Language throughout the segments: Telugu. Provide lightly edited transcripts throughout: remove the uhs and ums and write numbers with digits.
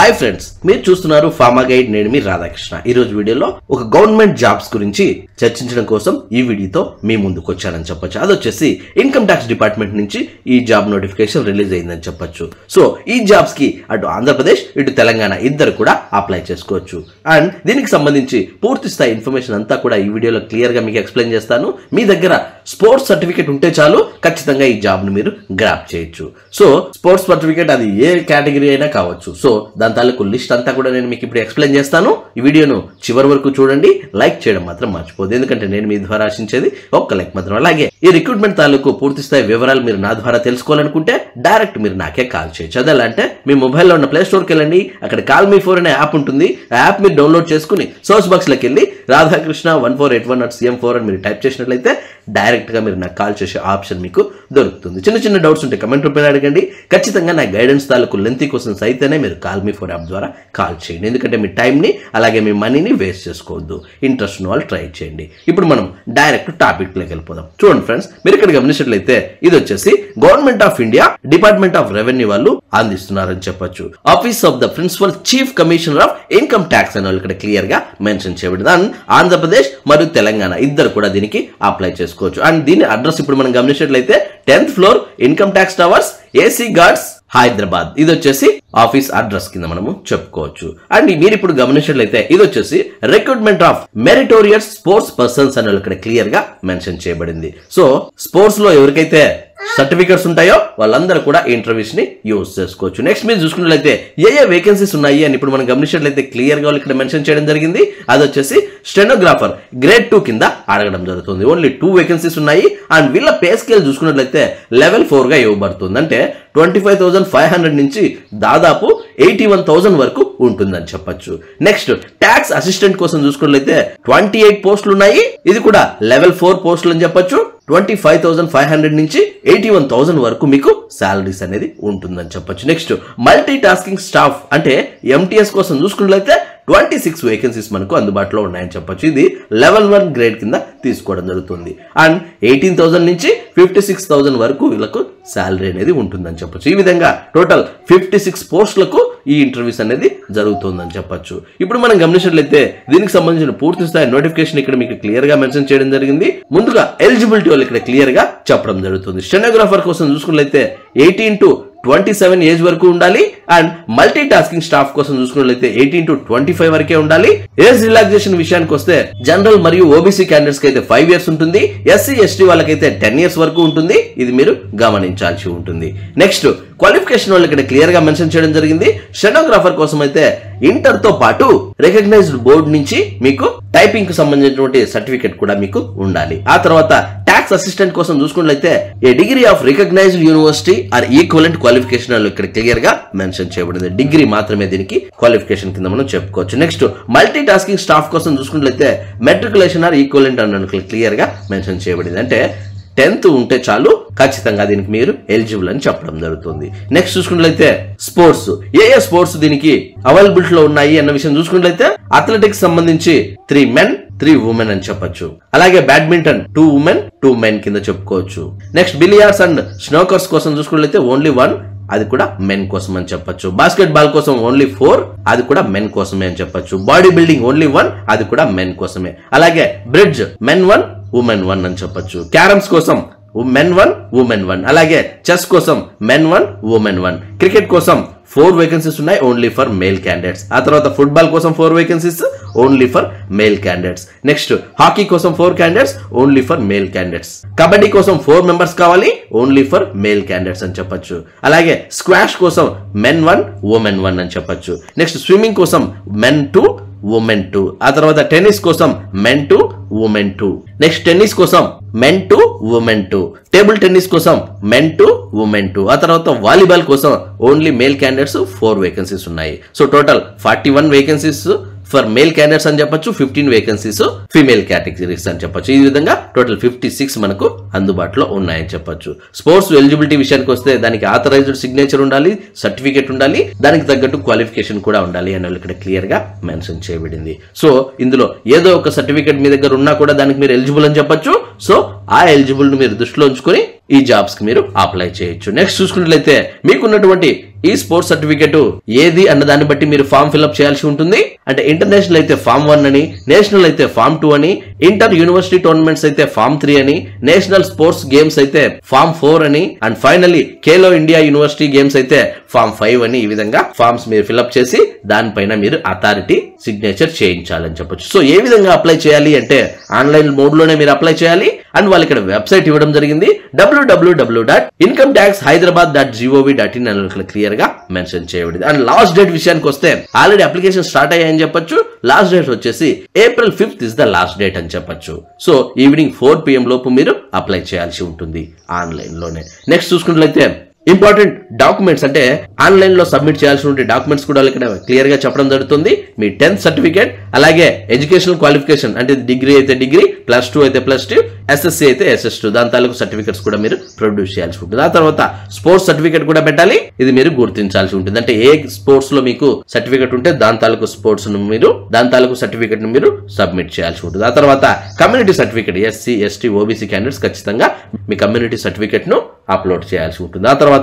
హాయ్ ఫ్రెండ్స్, మీరు చూస్తున్నారు ఫార్మా గైడ్. నేను మీ రాధాకృష్ణ. ఈ రోజు వీడియోలో ఒక గవర్నమెంట్ జాబ్స్ గురించి చర్చించడం కోసం ఈ వీడియోతో మీ ముందుకు వచ్చానని చెప్పొచ్చు. అది వచ్చేసి ఇన్కమ్ ట్యాక్స్ డిపార్ట్మెంట్ నుంచి ఈ జాబ్ నోటిఫికేషన్ రిలీజ్ అయిందని చెప్పొచ్చు. సో ఈ జాబ్స్ కి అటు ఆంధ్రప్రదేశ్ ఇటు తెలంగాణ ఇద్దరు కూడా అప్లై చేసుకోవచ్చు. అండ్ దీనికి సంబంధించి పూర్తి స్థాయి ఇన్ఫర్మేషన్ అంతా కూడా ఈ వీడియోలో క్లియర్ గా మీకు ఎక్స్ప్లెయిన్ చేస్తాను. మీ దగ్గర స్పోర్ట్స్ సర్టిఫికేట్ ఉంటే చాలు, ఖచ్చితంగా ఈ జాబ్ ను మీరు గ్రాప్ చేయొచ్చు. సో స్పోర్ట్స్ సర్టిఫికేట్ అది ఏ కేటగిరీ అయినా కావచ్చు. సో దాని తాలూకు లిస్ట్ అంతా కూడా నేను మీకు ఇప్పుడు ఎక్స్ప్లెయిన్ చేస్తాను. ఈ వీడియోను చివరి వరకు చూడండి. లైక్ చేయడం మాత్రం మర్చిపోదు, ఎందుకంటే నేను మీ ద్వారా ఆశించేది ఒక్క లైక్ మాత్రం. అలాగే ఈ రిక్రూట్మెంట్ తాలూకు పూర్తి స్థాయి వివరాలు మీరు నా ద్వారా తెలుసుకోవాలనుకుంటే డైరెక్ట్ మీరు నాకే కాల్ చేయొచ్చు. అదే అంటే మీ మొబైల్లో ఉన్న ప్లే స్టోర్కి వెళ్ళండి, అక్కడ కాల్ మీ ఫోర్ అనే యాప్ ఉంటుంది. ఆ యాప్ మీరు డౌన్లోడ్ చేసుకుని సర్చ్ బాక్స్ లోకి వెళ్ళి రాధాకృష్ణ 1481@CM4 అని మీరు టైప్ చేసినట్లయితే డైరెక్ట్ గా మీరు నాకు కాల్ చేసే ఆప్షన్ మీకు దొరుకుతుంది. చిన్న చిన్న డౌట్స్ ఉంటే కమెంట్ రూపంలో అడగండి. ఖచ్చితంగా నా గైడెన్స్ తాలూకు లెంత్ కోసం అయితేనే మీరు కాల్ మీ ఫోర్ యాప్ ద్వారా కాల్ చేయండి, ఎందుకంటే మీ టైంని అలాగే మీ మనీని వేస్ట్ చేసుకోవద్దు. ఇంట్రెస్ట్ ఉన్న వాళ్ళు ట్రై చేయండి. ఇప్పుడు మనం డైరెక్ట్ టాపిక్ లోకి వెళ్ళిపోదాం. చూడండి ఫ్రెండ్స్, మీరు ఇక్కడ గమనించినట్లయితే ఇది వచ్చేసి government of India department of revenue వాళ్ళు అందిస్తున్నారని చెప్పొచ్చు. Office of the principal chief commissioner of income tax అని వాళ్ళు ఇక్కడ క్లియర్ గా మెన్షన్ చేయబడింది. అండ్ ఆంధ్రప్రదేశ్ మరియు తెలంగాణ ఇద్దరు కూడా దీనికి అప్లై చేసుకోవచ్చు. అండ్ దీని అడ్రస్ ఇప్పుడు మనం గమనించినట్లయితే 10th floor income tax towers, AC guards, Hyderabad. ఇది వచ్చేసి ఆఫీస్ అడ్రస్ కింద మనము చెప్పుకోవచ్చు. అండ్ మీరు ఇప్పుడు గమనించినట్లయితే ఇది వచ్చేసి recruitment of meritorious sports persons అని ఇక్కడ క్లియర్ గా మెన్షన్ చేయబడింది. సో స్పోర్ట్స్ లో ఎవరికైతే సర్టిఫికెట్స్ ఉంటాయో వాళ్ళందరూ కూడా ఇంటర్వ్యూస్ ని యూజ్ చేసుకోవచ్చు. నెక్స్ట్ మీరు చూసుకున్నట్లయితే ఏ వేకెన్సీస్ ఉన్నాయి అని ఇప్పుడు మనం గమనించినట్లయితే క్లియర్ గా ఇక్కడ మెన్షన్ చేయడం జరిగింది. అది వచ్చేసి స్టెనోగ్రాఫర్ గ్రేడ్ 2 కింద అడగడం జరుగుతుంది. ఓన్లీ 2 వేకెన్సీస్ ఉన్నాయి. అండ్ వీళ్ళ పే స్కేల్ చూసుకున్నట్లయితే లెవెల్ 4 గా ఇవ్వబడుతుంది. అంటే 25,500 నుంచి దాదాపు 81,000 వరకు ఉంటుందని చెప్పొచ్చు. నెక్స్ట్ ట్యాక్స్ అసిస్టెంట్ కోసం చూసుకున్నట్లయితే 28 పోస్టులు ఉన్నాయి. ఇది కూడా లెవెల్ 4 పోస్టులు అని చెప్పొచ్చు. 25,500 నుంచి 81,000 వరకు మీకు సాలరీస్ అనేది ఉంటుందని చెప్పొచ్చు. నెక్స్ట్ మల్టీ టాస్కింగ్ స్టాఫ్ అంటే MTS కోసం చూసుకున్నట్లయితే 26 వేకెన్సీస్ మనకు అందుబాటులో ఉన్నాయని చెప్పొచ్చు. ఇది లెవెల్ 1 గ్రేడ్ కింద తీసుకోవడం జరుగుతుంది. అండ్ 18,000 నుంచి 56,000 వరకు వీళ్ళకు శాలరీ అనేది ఉంటుందని చెప్పొచ్చు. ఈ విధంగా టోటల్ 56 పోస్టులకు ఈ ఇంటర్వ్యూస్ అనేది జరుగుతుందని చెప్పొచ్చు. ఇప్పుడు మనం గమనించినట్లయితే దీనికి సంబంధించిన పూర్తి స్థాయి నోటిఫికేషన్ ఇక్కడ మీకు క్లియర్ గా మెన్షన్ చేయడం జరిగింది. ముందుగా ఎలిజిబిలిటీ వాళ్ళు ఇక్కడ క్లియర్ గా చెప్పడం జరుగుతుంది. స్టెనోగ్రాఫర్ కోసం చూసుకున్నట్లయితే 18 to 27 ఏజ్ వరకు ఉండాలి. అండ్ మల్టీ టాస్కింగ్ స్టాఫ్ కోసం చూసుకున్నట్లయితే 18 to 25 వరకే ఉండాలి. ఏజ్ రిలాక్సేషన్ విషయానికి వస్తే జనరల్ మరియు ఓబీసీ క్యాండిడేట్స్ కి అయితే 5 years ఉంటుంది. SC ST వాళ్ళకైతే 10 years వరకు ఉంటుంది. ఇది మీరు గమనించాల్సి ఉంటుంది. నెక్స్ట్ క్వాలిఫికేషన్ వాళ్ళు ఇక్కడ క్లియర్ గా మెన్షన్ చేయడం జరిగింది. స్టెనోగ్రాఫర్ కోసం అయితే ఇంటర్ తో పాటు రికగ్నైజ్డ్ బోర్డు నుంచి మీకు టైపింగ్ కు సంబంధించినటువంటి సర్టిఫికేట్ కూడా మీకు ఉండాలి. ఆ తర్వాత ట్యాక్స్ అసిస్టెంట్ కోసం చూసుకున్నట్లయితే a degree of recognized university or equivalent qualification ఇక్కడ క్లియర్ గా మెన్షన్ చేయబడింది. డిగ్రీ మాత్రమే దీనికి క్వాలిఫికేషన్ కింద మనం చెప్పుకోవచ్చు. నెక్స్ట్ మల్టీ టాస్కింగ్ స్టాఫ్ కోసం చూసుకున్నట్లయితే మెట్రికులేషన్ ఆర్ ఈక్వలెంట్ అని క్లియర్ గా మెన్షన్ చేయబడింది. అంటే 10th ఉంటే చాలు, ఖచ్చితంగా దీనికి మీరు ఎలిజిబుల్ అని చెప్పడం జరుగుతుంది. నెక్స్ట్ చూసుకున్నట్లయితే స్పోర్ట్స్ ఏ స్పోర్ట్స్ దీనికి అవైలబిలిటీ లో ఉన్నాయి అన్న విషయం చూసుకున్నట్లయితే అథ్లెటిక్స్ సంబంధించి 3 men 3 women అని చెప్పొచ్చు. అలాగే బ్యాడ్మింటన్ 2 women 2 men కింద చెప్పుకోవచ్చు. నెక్స్ట్ బిలియార్డ్స్ అండ్ స్నోకర్స్ కోసం చూసుకున్నట్లయితే ఓన్లీ 1, అది కూడా మెన్ కోసం అని చెప్పొచ్చు. బాస్కెట్ బాల్ కోసం ఓన్లీ 4, అది కూడా మెన్ కోసమే అని చెప్పొచ్చు. బాడీ బిల్డింగ్ ఓన్లీ 1, అది కూడా మెన్ కోసమే. అలాగే బ్రిడ్జ్ men 1 women 1 అని చెప్పొచ్చు. క్యారమ్స్ కోసం men 1 women 1. అలాగే చెస్ కోసం men 1 women 1. క్రికెట్ కోసం 4 వేకెన్సీస్ ఉన్నాయి, ఓన్లీ ఫర్ మేల్ క్యాండిడేట్స్. ఆ తర్వాత ఫుట్బాల్ కోసం 4 vacancies, only for male candidates. Next hockey కోసం 4 candidates, only for male candidates. Kabaddi కోసం 4 members కావాలి, ఓన్లీ ఫర్ మేల్ క్యాండిడేట్స్ అని చెప్పొచ్చు. అలాగే స్క్వాష్ కోసం men 1 women 1 అని చెప్పొచ్చు. నెక్స్ట్ స్విమ్మింగ్ కోసం men 2 women 2. ఆ తర్వాత టెన్నిస్ కోసం men 2 women 2. నెక్స్ట్ టెన్నిస్ కోసం men 2 women 2. టేబుల్ టెన్నిస్ కోసం men 2 women 2. ఆ తర్వాత వాలీబాల్ కోసం ఓన్లీ మేల్ క్యాండిడేట్స్ 4 వేకెన్సీస్ ఉన్నాయి. So total 41 vacancies for male candidates అని చెప్పొచ్చు, 15 వేకెన్సీస్ ఫీమేల్ కేటగిరీస్ అని చెప్పొచ్చు. ఈ విధంగా టోటల్ 56 మనకు అందుబాటులో ఉన్నాయని చెప్పొచ్చు. స్పోర్ట్స్ ఎలిజిబిలిటీ విషయానికి వస్తే దానికి ఆథరైజ్డ్ సిగ్నేచర్ ఉండాలి, సర్టిఫికేట్ ఉండాలి, దానికి తగ్గట్టు క్వాలిఫికేషన్ కూడా ఉండాలి అని ఇక్కడ క్లియర్ గా మెన్షన్ చేయబడింది. సో ఇందులో ఏదో ఒక సర్టిఫికేట్ మీ దగ్గర ఉన్నా కూడా దానికి మీరు ఎలిజిబుల్ అని చెప్పొచ్చు. సో ఆ ఎలిజిబుల్ ని మీరు దృష్టిలో ఉంచుకొని ఈ జాబ్స్ కి మీరు అప్లై చేయొచ్చు. నెక్స్ట్ చూసుకున్నట్లయితే మీకున్నటువంటి ఈ స్పోర్ట్స్ సర్టిఫికేట్ ఏది అన్న దాన్ని బట్టి మీరు ఫామ్ ఫిల్అప్ చేయాల్సి ఉంటుంది. అంటే ఇంటర్నేషనల్ అయితే ఫామ్ 1 అని, నేషనల్ అయితే ఫామ్ 2 అని, ఇంటర్ యూనివర్సిటీ టోర్నమెంట్స్ అయితే ఫామ్ 3 అని, నేషనల్ స్పోర్ట్స్ గేమ్స్ అయితే ఫామ్ 4 అని, and finally Khelo India university games అయితే ఫామ్ 5 అని. ఈ విధంగా ఫామ్స్ మీరు ఫిల్అప్ చేసి దానిపైన మీరు అథారిటీ సిగ్నేచర్ చేయించాలని చెప్పొచ్చు. సో ఏ విధంగా అప్లై చేయాలి అంటే ఆన్లైన్ మోడ్ లోనే మీరు అప్లై చేయాలి. అండ్ వాళ్ళు ఇక్కడ వెబ్సైట్ ఇవ్వడం జరిగింది, www.incometaxhyderabad.gov.in అని క్లియర్ గా మెన్షన్ చేయబడింది. అండ్ లాస్ట్ డేట్ విషయానికి వస్తే ఆల్రెడీ అప్లికేషన్ స్టార్ట్ అయ్యాయని చెప్పొచ్చు. లాస్ట్ డేట్ వచ్చేసి April 5th is the last date అని చెప్పొచ్చు. సో ఈవినింగ్ 4 PM లోపు మీరు అప్లై చేయాల్సి ఉంటుంది ఆన్లైన్ లోనే. నెక్స్ట్ చూసుకున్నట్లయితే ఇంపార్టెంట్ డాక్యుమెంట్స్ అంటే ఆన్లైన్ లో సబ్మిట్ చేయాల్సి ఉంటే డాక్యుమెంట్స్ కూడా ఇక్కడ క్లియర్ గా చెప్పడం జరుగుతుంది. మీ 10th సర్టిఫికేట్, అలాగే ఎడ్యుకేషనల్ క్వాలిఫికేషన్ అంటే డిగ్రీ అయితే డిగ్రీ, +2 అయితే +2, SSC అయితే SS2 దాని తాలూకు సర్టిఫికేట్స్ కూడా మీరు ప్రొడ్యూస్ చేయాల్సి ఉంటుంది. ఆ తర్వాత స్పోర్ట్స్ సర్టిఫికేట్ కూడా పెట్టాలి. ఇది మీరు గుర్తించాల్సి ఉంటుంది. అంటే ఏ స్పోర్ట్స్ లో మీకు సర్టిఫికేట్ ఉంటే దాని తాలూకు స్పోర్ట్స్ ను మీరు దాని తాలూకు సర్టిఫికేట్ ను మీరు సబ్మిట్ చేయాల్సి ఉంటుంది. ఆ తర్వాత community certificate SC ST OBC candidates ఖచ్చితంగా మీ కమ్యూనిటీ సర్టిఫికేట్ ను అప్లోడ్ చేయాల్సి ఉంటుంది. ఆ తర్వాత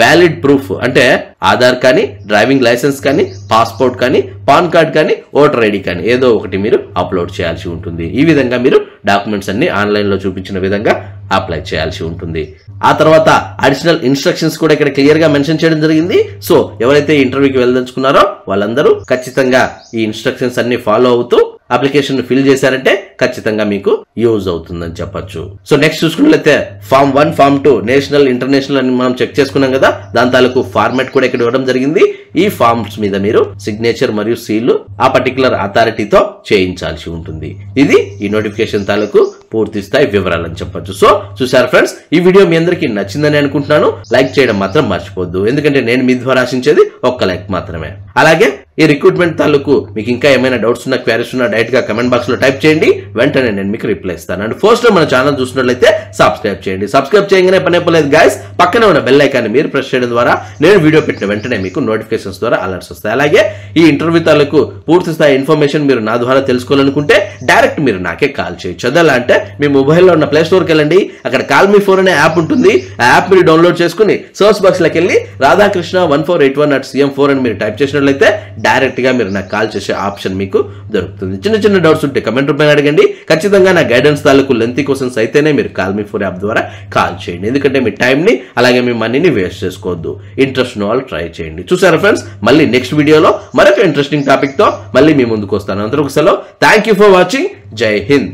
వ్యాలిడ్ ప్రూఫ్ అంటే ఆధార్ కానీ, డ్రైవింగ్ లైసెన్స్ కానీ, పాస్పోర్ట్ కానీ, పాన్ కార్డ్ కానీ, ఓటర్ ఐడి కానీ ఏదో ఒకటి మీరు అప్లోడ్ చేయాల్సి ఉంటుంది. ఈ విధంగా మీరు డాక్యుమెంట్స్ అన్ని ఆన్లైన్ లో చూపించిన విధంగా అప్లై చేయాల్సి ఉంటుంది. ఆ తర్వాత అడిషనల్ ఇన్స్ట్రక్షన్స్ కూడా ఇక్కడ క్లియర్ గా మెన్షన్ చేయడం జరిగింది. సో ఎవరైతే ఇంటర్వ్యూకి వెళ్ళదలుచుకున్నారో వాళ్ళందరూ ఖచ్చితంగా ఈ ఇన్స్ట్రక్షన్స్ అన్ని ఫాలో అవుతూ అప్లికేషన్ ఫిల్ చేశారంటే ఖచ్చితంగా మీకు యూజ్ అవుతుందని చెప్పొచ్చు. సో నెక్స్ట్ చూసుకున్నట్లయితే ఫామ్ 1, ఫామ్ 2 నేషనల్, ఇంటర్నేషనల్ అని మనం చెక్ చేసుకున్నాం కదా, దాని తాలూకు ఫార్మాట్ కూడా ఇక్కడ ఇవ్వడం జరిగింది. ఈ ఫార్మ్స్ మీద మీరు సిగ్నేచర్ మరియు సీల్ ఆ పర్టికులర్ అథారిటీతో చేయించాల్సి ఉంటుంది. ఇది ఈ నోటిఫికేషన్ తాలూకు పూర్తి స్థాయి వివరాలని చెప్పొచ్చు. సో చూసారు ఫ్రెండ్స్, ఈ వీడియో మీ అందరికీ నచ్చిందని అనుకుంటున్నాను. లైక్ చేయడం మాత్రం మర్చిపోద్దు, ఎందుకంటే నేను మీ ద్వారా ఆశించేది ఒక్క లైక్ మాత్రమే. అలాగే ఈ రిక్రూట్మెంట్ తాలూకు మీకు ఇంకా ఏమైనా డౌట్స్ ఉన్నా, క్వారీస్ ఉన్నా డైరెక్ట్ గా కమెంట్ బాక్స్ లో టైప్ చేయండి, వెంటనే నేను మీకు రిప్లై ఇస్తాను. అండ్ ఫస్ట్ లో మన ఛానల్ చూసినట్లయితే సబ్స్క్రైబ్ చేయండి. సబ్స్క్రైబ్ చేయగానే పని అయిపోలేదు గైస్, పక్కనే ఉన్న బెల్ ఐకాన్ మీరు ప్రెస్ చేయడం ద్వారా నేను వీడియో పెట్టిన వెంటనే మీకు నోటిఫికేషన్స్ ద్వారా అలర్ట్స్ వస్తాయి. అలాగే ఈ ఇంటర్వ్యూ తాలూకు పూర్తి స్థాయి ఇన్ఫర్మేషన్ మీరు నా ద్వారా తెలుసుకోవాలనుకుంటే డైరెక్ట్ మీరు నాకే కాల్ చేయొచ్చు. అదలా అంటే మీ మొబైల్లో ఉన్న ప్లే స్టోర్కి వెళ్ళండి, అక్కడ కాల్ మీ ఫోన్ అనే యాప్ ఉంటుంది. ఆ యాప్ మీరు డౌన్లోడ్ చేసుకుని సర్చ్ బాక్స్ లోకి వెళ్ళి రాధాకృష్ణ 1481@CM4 అని మీరు టైప్ చేసినట్లయితే డైరెక్ట్ గా మీరు నాకు కాల్ చేసే ఆప్షన్ మీకు దొరుకుతుంది. చిన్న చిన్న డౌట్స్ ఉంటే కమెంట్ రూపంలో అడగండి. ఖచ్చితంగా నా గైడెన్స్ తాలూకు లెంతీ క్వశ్చన్స్ అయితేనే మీరు కాల్ మీ ఫోర్ యాప్ ద్వారా కాల్ చేయండి, ఎందుకంటే మీ టైం ని అలాగే మీ మనీని వేస్ట్ చేసుకోవద్దు. ఇంట్రెస్ట్ ఉన్న వాళ్ళు ట్రై చేయండి. చూసారా ఫ్రెండ్స్, మళ్ళీ నెక్స్ట్ వీడియోలో మరొక ఇంట్రెస్టింగ్ టాపిక్ తో మళ్ళీ మీ ముందుకు వస్తాను. అందరూ సెలవు. Thank you for watching. జై హింద్.